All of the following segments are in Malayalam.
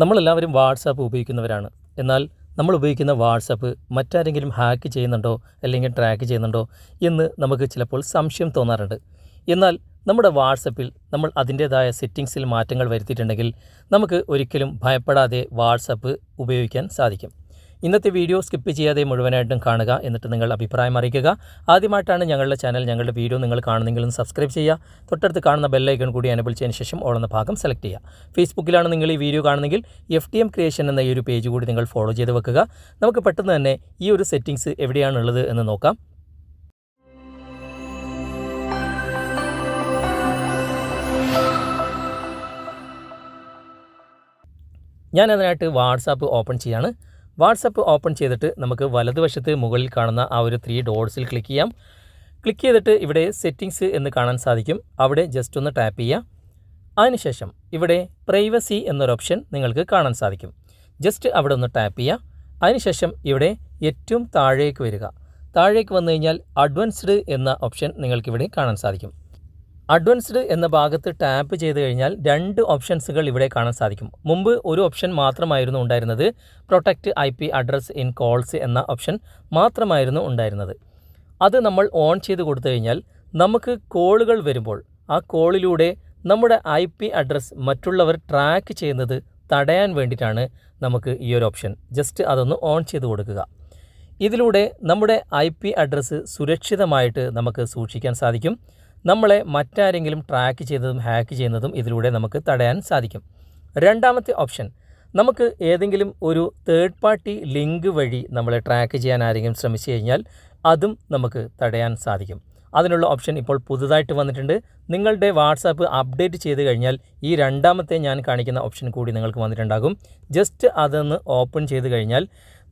നമ്മളെല്ലാവരും വാട്സാപ്പ് ഉപയോഗിക്കുന്നവരാണ്. എന്നാൽ നമ്മൾ ഉപയോഗിക്കുന്ന വാട്സാപ്പ് മറ്റാരെങ്കിലും ഹാക്ക് ചെയ്യുന്നുണ്ടോ അല്ലെങ്കിൽ ട്രാക്ക് ചെയ്യുന്നുണ്ടോ എന്ന് നമുക്ക് ചിലപ്പോൾ സംശയം തോന്നാറുണ്ട്. എന്നാൽ നമ്മുടെ വാട്സാപ്പിൽ നമ്മൾ അതിൻ്റേതായ സെറ്റിങ്സിൽ മാറ്റങ്ങൾ വരുത്തിയിട്ടുണ്ടെങ്കിൽ നമുക്ക് ഒരിക്കലും ഭയപ്പെടാതെ വാട്സാപ്പ് ഉപയോഗിക്കാൻ സാധിക്കും. ഇന്നത്തെ വീഡിയോ സ്കിപ്പ് ചെയ്യാതെ മുഴുവനായിട്ടും കാണുക. എന്നിട്ട് നിങ്ങൾ അഭിപ്രായം അറിയിക്കുക. ആദ്യമായിട്ടാണ് ഞങ്ങളുടെ ചാനൽ, ഞങ്ങളുടെ വീഡിയോ നിങ്ങൾ കാണുന്നെങ്കിൽ ഒന്ന് സബ്സ്ക്രൈബ് ചെയ്യുക. തൊട്ടടുത്ത് കാണുന്ന ബെല്ലൈക്കൺ കൂടി എനേബിൾ ചെയ്തതിന് ശേഷം ഓൾ എന്ന ഭാഗം സെലക്ട് ചെയ്യുക. ഫേസ്ബുക്കിലാണ് നിങ്ങൾ ഈ വീഡിയോ കാണുന്നെങ്കിൽ FTM ക്രിയേഷൻ എന്ന ഈ ഒരു പേജ് കൂടി നിങ്ങൾ ഫോളോ ചെയ്ത് വെക്കുക. നമുക്ക് പെട്ടെന്ന് തന്നെ ഈ ഒരു സെറ്റിങ്സ് എവിടെയാണുള്ളത് എന്ന് നോക്കാം. ഞാൻ അതിനായിട്ട് വാട്സാപ്പ് ഓപ്പൺ ചെയ്യാണ്. വാട്സാപ്പ് ഓപ്പൺ ചെയ്തിട്ട് നമുക്ക് വലതുവശത്ത് മുകളിൽ കാണുന്ന ആ ഒരു 3 ഡോട്ട്സിൽ ക്ലിക്ക് ചെയ്യാം. ക്ലിക്ക് ചെയ്തിട്ട് ഇവിടെ സെറ്റിങ്സ് എന്ന് കാണാൻ സാധിക്കും. അവിടെ ജസ്റ്റ് ഒന്ന് ടാപ്പ് ചെയ്യുക. അതിനുശേഷം ഇവിടെ പ്രൈവസി എന്നൊരു ഓപ്ഷൻ നിങ്ങൾക്ക് കാണാൻ സാധിക്കും. ജസ്റ്റ് അവിടെ ഒന്ന് ടാപ്പ് ചെയ്യുക. അതിനുശേഷം ഇവിടെ ഏറ്റവും താഴേക്ക് വരിക. താഴേക്ക് വന്നു കഴിഞ്ഞാൽ അഡ്വാൻസ്ഡ് എന്ന ഓപ്ഷൻ നിങ്ങൾക്കിവിടെ കാണാൻ സാധിക്കും. അഡ്വാൻസ്ഡ് എന്ന ഭാഗത്ത് ടാപ്പ് ചെയ്ത് കഴിഞ്ഞാൽ 2 ഓപ്ഷൻസുകൾ ഇവിടെ കാണാൻ സാധിക്കും. മുമ്പ് ഒരു ഓപ്ഷൻ മാത്രമായിരുന്നു ഉണ്ടായിരുന്നത്. Protect IP address in calls എന്ന ഓപ്ഷൻ മാത്രമായിരുന്നു ഉണ്ടായിരുന്നത്. അത് നമ്മൾ ഓൺ ചെയ്ത് കൊടുത്തു കഴിഞ്ഞാൽ നമുക്ക് കോളുകൾ വരുമ്പോൾ ആ കോളിലൂടെ നമ്മുടെ IP അഡ്രസ് മറ്റുള്ളവർ ട്രാക്ക് ചെയ്യുന്നത് തടയാൻ വേണ്ടിയിട്ടാണ് നമുക്ക് ഈ ഒരു ഓപ്ഷൻ. ജസ്റ്റ് അതൊന്ന് ഓൺ ചെയ്ത് കൊടുക്കുക. ഇതിലൂടെ നമ്മുടെ IP അഡ്രസ്സ് സുരക്ഷിതമായിട്ട് നമുക്ക് സൂക്ഷിക്കാൻ സാധിക്കും. നമ്മളെ മറ്റാരെങ്കിലും ട്രാക്ക് ചെയ്തതും ഹാക്ക് ചെയ്യുന്നതും ഇതിലൂടെ നമുക്ക് തടയാൻ സാധിക്കും. രണ്ടാമത്തെ ഓപ്ഷൻ, നമുക്ക് ഏതെങ്കിലും ഒരു തേർഡ് പാർട്ടി ലിങ്ക് വഴി നമ്മളെ ട്രാക്ക് ചെയ്യാൻ ആരെങ്കിലും ശ്രമിച്ചു കഴിഞ്ഞാൽ അതും നമുക്ക് തടയാൻ സാധിക്കും. അതിനുള്ള ഓപ്ഷൻ ഇപ്പോൾ പുതുതായിട്ട് വന്നിട്ടുണ്ട്. നിങ്ങളുടെ വാട്സാപ്പ് അപ്ഡേറ്റ് ചെയ്ത് കഴിഞ്ഞാൽ ഈ രണ്ടാമത്തെ ഞാൻ കാണിക്കുന്ന ഓപ്ഷൻ കൂടി നിങ്ങൾക്ക് വന്നിട്ടുണ്ടാകും. ജസ്റ്റ് അതൊന്ന് ഓപ്പൺ ചെയ്ത് കഴിഞ്ഞാൽ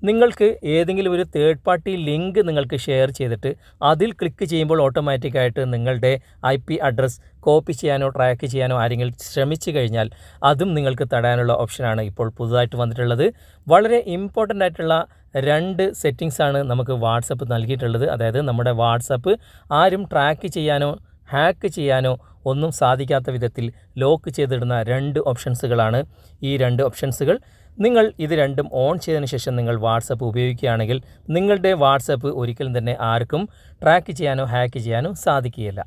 നിങ്ങൾക്ക് ഏതെങ്കിലും ഒരു തേർഡ് പാർട്ടി ലിങ്ക് നിങ്ങൾക്ക് ഷെയർ ചെയ്തിട്ട് അതിൽ ക്ലിക്ക് ചെയ്യുമ്പോൾ ഓട്ടോമാറ്റിക്കായിട്ട് നിങ്ങളുടെ IP അഡ്രസ്സ് കോപ്പി ചെയ്യാനോ ട്രാക്ക് ചെയ്യാനോ ആരെങ്കിലും ശ്രമിച്ചു കഴിഞ്ഞാൽ അതും നിങ്ങൾക്ക് തടയാനുള്ള ഓപ്ഷനാണ് ഇപ്പോൾ പുതുതായിട്ട് വന്നിട്ടുള്ളത്. വളരെ ഇമ്പോർട്ടൻ്റ് ആയിട്ടുള്ള 2 സെറ്റിങ്സാണ് നമുക്ക് വാട്സപ്പ് നൽകിയിട്ടുള്ളത്. അതായത് നമ്മുടെ വാട്സപ്പ് ആരും ട്രാക്ക് ചെയ്യാനോ ഹാക്ക് ചെയ്യാനോ ഒന്നും സാധിക്കാത്ത വിധത്തിൽ ലോക്ക് ചെയ്തിടുന്ന 2 ഓപ്ഷൻസുകളാണ് ഈ 2 ഓപ്ഷൻസുകൾ. നിങ്ങൾ ഇത് രണ്ടും ഓൺ ചെയ്തതിന് ശേഷം നിങ്ങൾ വാട്സപ്പ് ഉപയോഗിക്കുകയാണെങ്കിൽ നിങ്ങളുടെ വാട്സപ്പ് ഒരിക്കലും തന്നെ ആർക്കും ട്രാക്ക് ചെയ്യാനോ ഹാക്ക് ചെയ്യാനോ സാധിക്കുകയില്ല.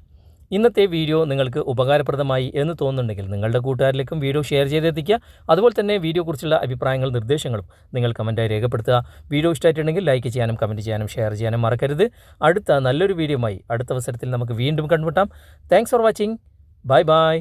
ഇന്നത്തെ വീഡിയോ നിങ്ങൾക്ക് ഉപകാരപ്രദമായി എന്ന് തോന്നുന്നുണ്ടെങ്കിൽ നിങ്ങളുടെ കൂട്ടുകാരിലേക്കും വീഡിയോ ഷെയർ ചെയ്തെത്തിക്കുക. അതുപോലെ തന്നെ വീഡിയോയെക്കുറിച്ചുള്ള അഭിപ്രായങ്ങളും നിർദ്ദേശങ്ങളും നിങ്ങൾ കമൻറ്റായി രേഖപ്പെടുത്തുക. വീഡിയോ ഇഷ്ടമായിട്ടുണ്ടെങ്കിൽ ലൈക്ക് ചെയ്യാനും കമൻറ്റ് ചെയ്യാനും ഷെയർ ചെയ്യാനും മറക്കരുത്. അടുത്ത നല്ലൊരു വീഡിയോയുമായി അടുത്ത അവസരത്തിൽ നമുക്ക് വീണ്ടും കണ്ടുമുട്ടാം. Thanks for watching. Bye bye.